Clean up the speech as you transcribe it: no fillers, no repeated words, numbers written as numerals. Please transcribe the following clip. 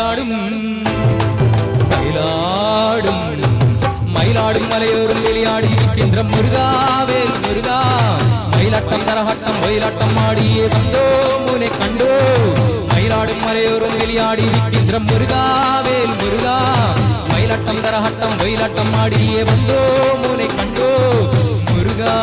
மயிலாடும் மயிலாடும் மயிலாடும் மலையோரும் விளையாடி இருக்கின்ற முருகாவேல் முருகா மயிலாட்டம் கரகாட்டம் ஒயிலாட்டம் ஆடியே வந்தோ முனை கண்டோ மயிலாடும் மலையோரும் விளையாடி இருக்கின்ற முருகாவேல் முருகா மயிலாட்டம் கரகாட்டம் ஒயிலாட்டம் ஆடியே வந்தோ முனை கண்டோ முருகா